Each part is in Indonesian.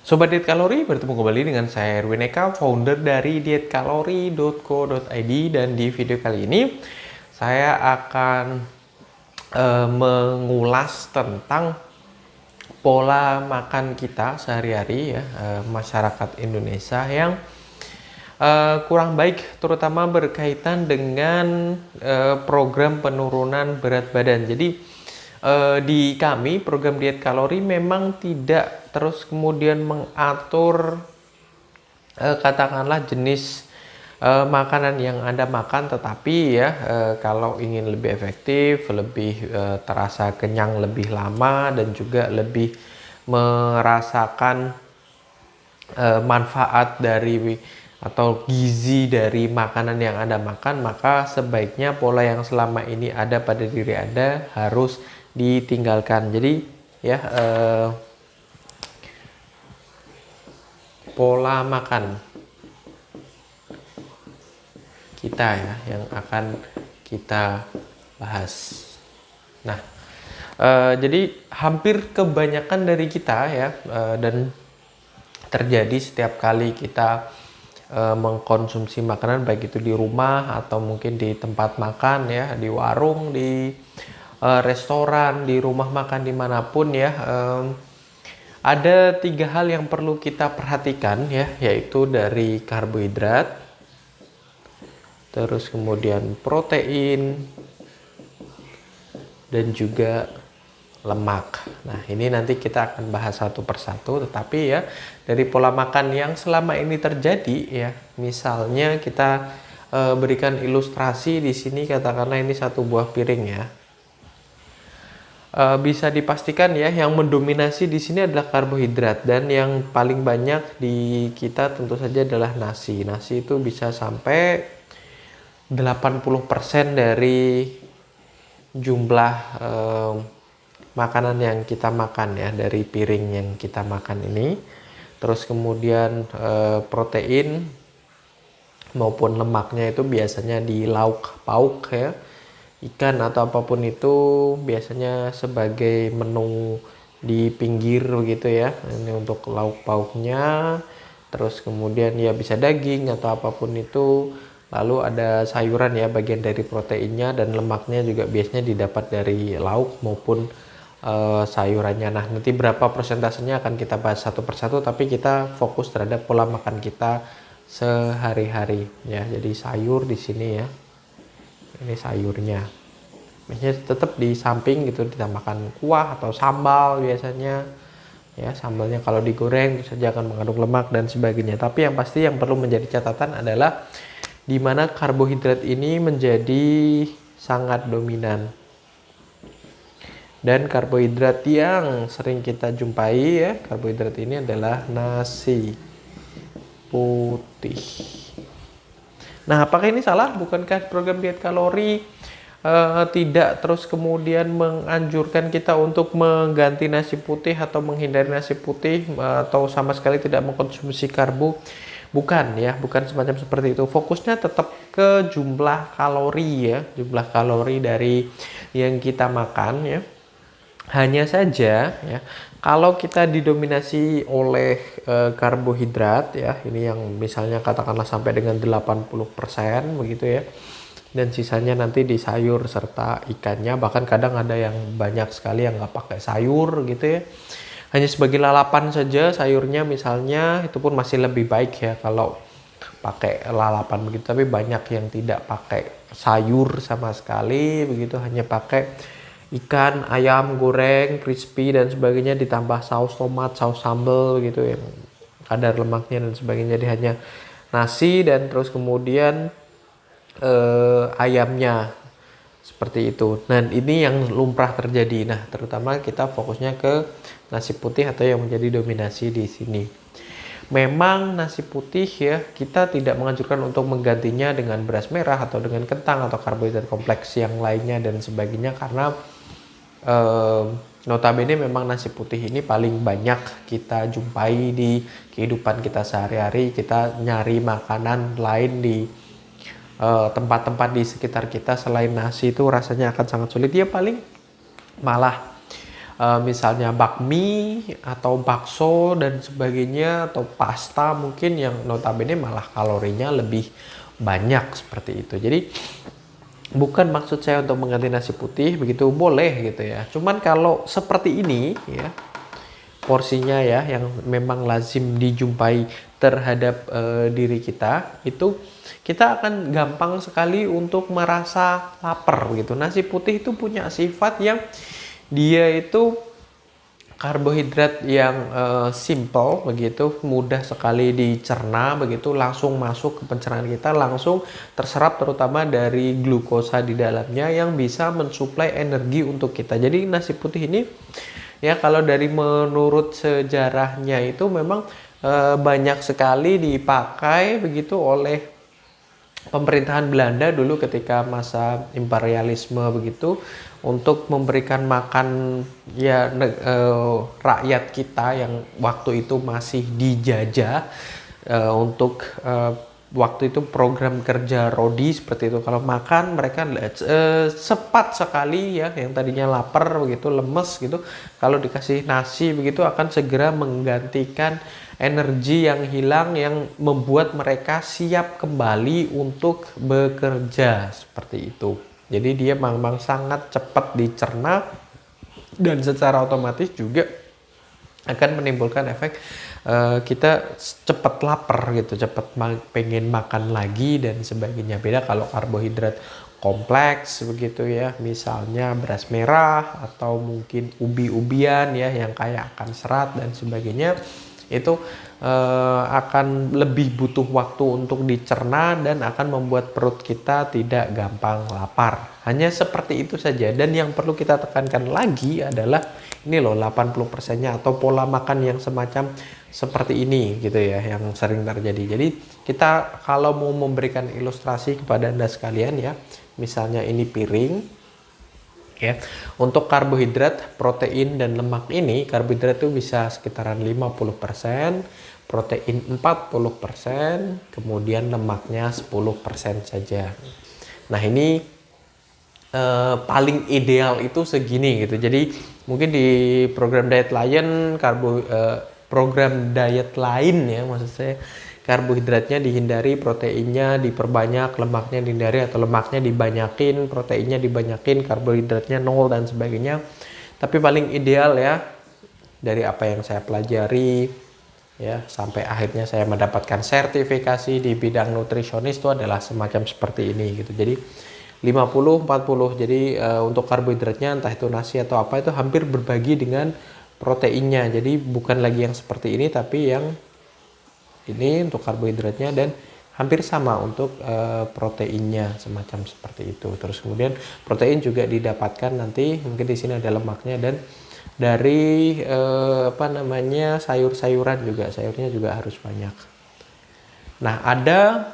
Sobat Diet Kalori, bertemu kembali dengan saya Erwin Eka, founder dari dietkalori.co.id, dan di video kali ini saya akan mengulas tentang pola makan kita sehari-hari ya, masyarakat Indonesia yang kurang baik, terutama berkaitan dengan program penurunan berat badan. Jadi di kami program diet kalori memang tidak terus kemudian mengatur katakanlah jenis makanan yang Anda makan, tetapi ya kalau ingin lebih efektif, lebih terasa kenyang lebih lama, dan juga lebih merasakan manfaat dari atau gizi dari makanan yang Anda makan, maka sebaiknya pola yang selama ini ada pada diri Anda harus ditinggalkan. Jadi ya pola makan kita ya yang akan kita bahas. Nah, jadi hampir kebanyakan dari kita ya dan terjadi setiap kali kita mengkonsumsi makanan, baik itu di rumah atau mungkin di tempat makan ya, di warung, di restoran, di rumah makan, dimanapun ya, ada 3 hal yang perlu kita perhatikan ya, yaitu dari karbohidrat, terus kemudian protein, dan juga lemak. Nah, ini nanti kita akan bahas satu persatu, tetapi ya dari pola makan yang selama ini terjadi ya, misalnya kita berikan ilustrasi di sini, katakanlah ini satu buah piring ya. Bisa dipastikan ya yang mendominasi di sini adalah karbohidrat, dan yang paling banyak di kita tentu saja adalah nasi. Nasi itu bisa sampai 80% dari jumlah makanan yang kita makan ya, dari piring yang kita makan ini. Terus kemudian protein maupun lemaknya itu biasanya di lauk pauk ya, ikan atau apapun itu, biasanya sebagai menu di pinggir begitu ya. Ini untuk lauk pauknya. Terus kemudian ya bisa daging atau apapun itu. Lalu ada sayuran ya, bagian dari proteinnya, dan lemaknya juga biasanya didapat dari lauk maupun sayurannya. Nah, nanti berapa persentasenya akan kita bahas satu persatu, tapi kita fokus terhadap pola makan kita sehari-hari ya. Jadi sayur di sini ya. Ini sayurnya. Biasanya tetap di samping gitu ditambahkan kuah atau sambal biasanya. Ya, sambalnya kalau digoreng itu saja akan mengandung lemak dan sebagainya. Tapi yang pasti yang perlu menjadi catatan adalah di mana karbohidrat ini menjadi sangat dominan. Dan karbohidrat yang sering kita jumpai ya, karbohidrat ini adalah nasi putih. Nah, apakah ini salah? Bukankah program diet kalori tidak terus kemudian menganjurkan kita untuk mengganti nasi putih atau menghindari nasi putih atau sama sekali tidak mengkonsumsi karbo? Bukan ya, bukan semacam seperti itu. Fokusnya tetap ke jumlah kalori ya, jumlah kalori dari yang kita makan ya. Hanya saja ya, kalau kita didominasi oleh karbohidrat ya, ini yang misalnya katakanlah sampai dengan 80% begitu ya, dan sisanya nanti di sayur serta ikannya, bahkan kadang ada yang banyak sekali yang nggak pakai sayur gitu ya, hanya sebagai lalapan saja sayurnya misalnya, itu pun masih lebih baik ya kalau pakai lalapan begitu. Tapi banyak yang tidak pakai sayur sama sekali begitu, hanya pakai ikan, ayam goreng, crispy dan sebagainya, ditambah saus tomat, saus sambal gitu yang kadar lemaknya dan sebagainya. Jadi hanya nasi dan terus kemudian ayamnya seperti itu. Dan ini yang lumrah terjadi. Nah, terutama kita fokusnya ke nasi putih atau yang menjadi dominasi di sini. Memang nasi putih ya, kita tidak menganjurkan untuk menggantinya dengan beras merah atau dengan kentang atau karbohidrat kompleks yang lainnya dan sebagainya, karena notabene memang nasi putih ini paling banyak kita jumpai di kehidupan kita sehari-hari. Kita nyari makanan lain di tempat-tempat di sekitar kita selain nasi itu rasanya akan sangat sulit. Dia paling malah misalnya bakmi atau bakso dan sebagainya, atau pasta mungkin yang notabene malah kalorinya lebih banyak seperti itu. Jadi bukan maksud saya untuk mengganti nasi putih, begitu boleh gitu ya. Cuman kalau seperti ini ya, porsinya ya yang memang lazim dijumpai terhadap diri kita, itu kita akan gampang sekali untuk merasa lapar gitu. Nasi putih itu punya sifat yang dia itu karbohidrat yang simple begitu, mudah sekali dicerna begitu, langsung masuk ke pencernaan kita, langsung terserap terutama dari glukosa di dalamnya yang bisa mensuplai energi untuk kita. Jadi nasi putih ini ya kalau dari menurut sejarahnya itu memang banyak sekali dipakai begitu oleh pemerintahan Belanda dulu ketika masa imperialisme begitu, untuk memberikan makan ya rakyat kita yang waktu itu masih dijajah, untuk waktu itu program kerja Rodi seperti itu. Kalau makan mereka cepat sekali ya, yang tadinya lapar begitu, lemes gitu, kalau dikasih nasi begitu akan segera menggantikan energi yang hilang, yang membuat mereka siap kembali untuk bekerja seperti itu. Jadi dia memang sangat cepat dicerna dan secara otomatis juga akan menimbulkan efek kita cepat lapar gitu, cepat pengen makan lagi dan sebagainya. Beda kalau karbohidrat kompleks begitu ya, misalnya beras merah atau mungkin ubi-ubian ya yang kaya akan serat dan sebagainya, itu akan lebih butuh waktu untuk dicerna dan akan membuat perut kita tidak gampang lapar. Hanya seperti itu saja. Dan yang perlu kita tekankan lagi adalah ini loh 80%-nya atau pola makan yang semacam seperti ini gitu ya, yang sering terjadi. Jadi kita kalau mau memberikan ilustrasi kepada Anda sekalian ya, misalnya ini piring ya, untuk karbohidrat, protein dan lemak ini, karbohidrat itu bisa sekitaran 50%, protein 40%, kemudian lemaknya 10% saja. Nah ini paling ideal itu segini gitu. Jadi mungkin di program diet lain program diet lain ya, maksud saya karbohidratnya dihindari, proteinnya diperbanyak, lemaknya dihindari atau lemaknya dibanyakin, proteinnya dibanyakin, karbohidratnya nol dan sebagainya. Tapi paling ideal ya, dari apa yang saya pelajari ya sampai akhirnya saya mendapatkan sertifikasi di bidang nutrisionis, itu adalah semacam seperti ini gitu. Jadi 50-40. Jadi untuk karbohidratnya entah itu nasi atau apa, itu hampir berbagi dengan proteinnya. Jadi bukan lagi yang seperti ini, tapi yang ini untuk karbohidratnya dan hampir sama untuk proteinnya, semacam seperti itu. Terus kemudian protein juga didapatkan nanti, mungkin di sini ada lemaknya, dan dari sayur-sayuran juga, sayurnya juga harus banyak. Nah, ada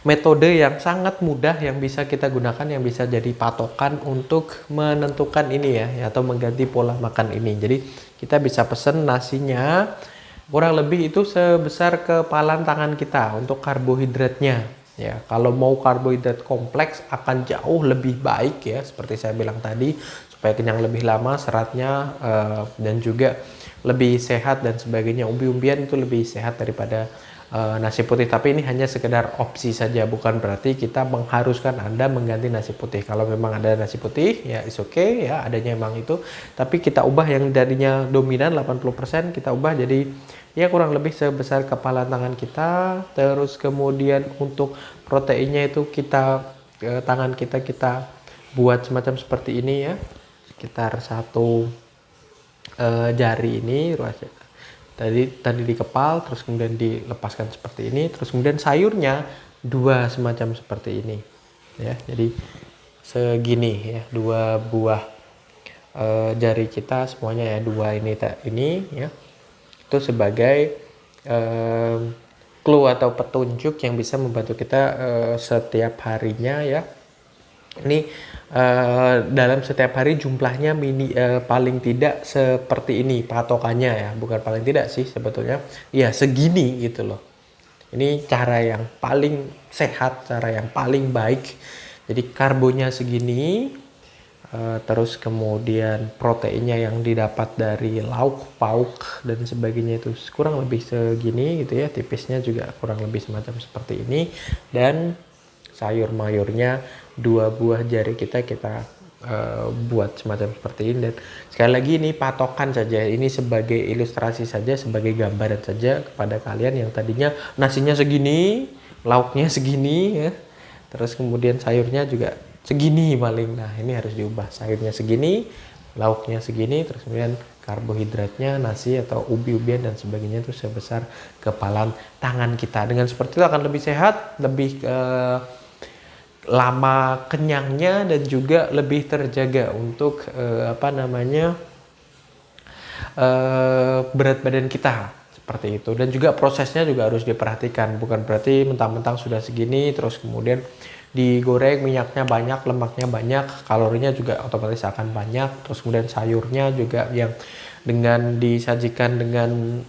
metode yang sangat mudah yang bisa kita gunakan, yang bisa jadi patokan untuk menentukan ini ya, atau mengganti pola makan ini. Jadi kita bisa pesen nasinya kurang lebih itu sebesar kepalan tangan kita untuk karbohidratnya ya. Kalau mau karbohidrat kompleks akan jauh lebih baik ya, seperti saya bilang tadi, supaya kenyang lebih lama, seratnya dan juga lebih sehat dan sebagainya. Umbi-umbian itu lebih sehat daripada nasi putih, tapi ini hanya sekedar opsi saja, bukan berarti kita mengharuskan Anda mengganti nasi putih. Kalau memang ada nasi putih ya it's okay ya, adanya emang itu, tapi kita ubah yang darinya dominan 80%, kita ubah jadi ya kurang lebih sebesar kepala tangan kita. Terus kemudian untuk proteinnya itu kita tangan kita buat semacam seperti ini ya, sekitar satu jari ini tadi dikepal, terus kemudian dilepaskan seperti ini, terus kemudian sayurnya dua semacam seperti ini ya. Jadi segini ya, dua buah jari kita semuanya ya, dua ini ya, itu sebagai clue atau petunjuk yang bisa membantu kita setiap harinya ya. Ini dalam setiap hari jumlahnya paling tidak seperti ini patokannya ya, bukan paling tidak sih sebetulnya ya, segini gitu loh. Ini cara yang paling sehat, cara yang paling baik. Jadi karbonya segini, terus kemudian proteinnya yang didapat dari lauk pauk dan sebagainya itu kurang lebih segini gitu ya, tipisnya juga kurang lebih semacam seperti ini. Dan sayur mayurnya 2 buah jari kita buat semacam seperti ini. Dan sekali lagi ini patokan saja, ini sebagai ilustrasi saja, sebagai gambaran saja kepada kalian yang tadinya nasinya segini, lauknya segini ya, terus kemudian sayurnya juga segini paling. Nah ini harus diubah, sayurnya segini, lauknya segini, terus kemudian karbohidratnya nasi atau ubi-ubian dan sebagainya itu sebesar kepalan tangan kita. Dengan seperti itu akan lebih sehat, lebih lama kenyangnya, dan juga lebih terjaga untuk berat badan kita seperti itu. Dan juga prosesnya juga harus diperhatikan, bukan berarti mentang-mentang sudah segini terus kemudian digoreng, minyaknya banyak, lemaknya banyak, kalorinya juga otomatis akan banyak. Terus kemudian sayurnya juga yang dengan disajikan dengan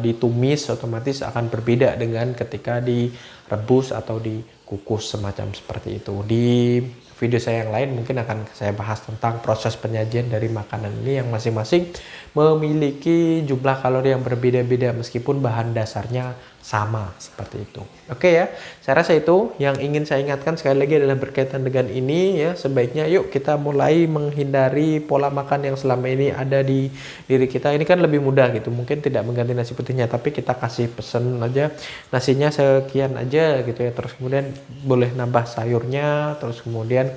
ditumis otomatis akan berbeda dengan ketika direbus atau dikukus semacam seperti itu. Di video saya yang lain mungkin akan saya bahas tentang proses penyajian dari makanan ini yang masing-masing memiliki jumlah kalori yang berbeda-beda meskipun bahan dasarnya sama seperti itu. Oke ya, saya rasa itu yang ingin saya ingatkan sekali lagi adalah berkaitan dengan ini ya. Sebaiknya yuk kita mulai menghindari pola makan yang selama ini ada di diri kita. Ini kan lebih mudah gitu, mungkin tidak mengganti nasi putihnya, tapi kita kasih pesen aja nasinya sekian aja gitu ya. Terus kemudian boleh nambah sayurnya, terus kemudian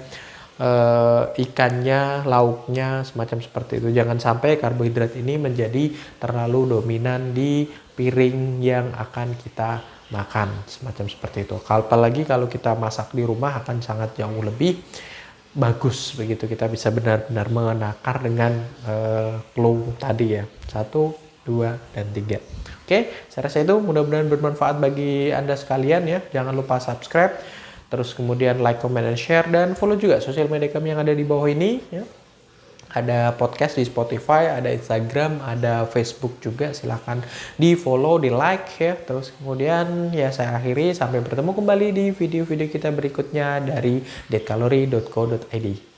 ikannya, lauknya, semacam seperti itu. Jangan sampai karbohidrat ini menjadi terlalu dominan di piring yang akan kita makan, semacam seperti itu. Apalagi kalau kita masak di rumah akan sangat jauh lebih bagus begitu, kita bisa benar-benar menakar dengan clue tadi ya, 1, 2, dan 3. Oke, saya rasa itu mudah-mudahan bermanfaat bagi Anda sekalian ya. Jangan lupa subscribe, terus kemudian like, comment, dan share, dan follow juga sosial media kami yang ada di bawah ini ya. Ada podcast di Spotify, ada Instagram, ada Facebook juga. Silahkan di follow, di like ya. Terus kemudian ya saya akhiri, sampai bertemu kembali di video-video kita berikutnya dari dietkalori.co.id.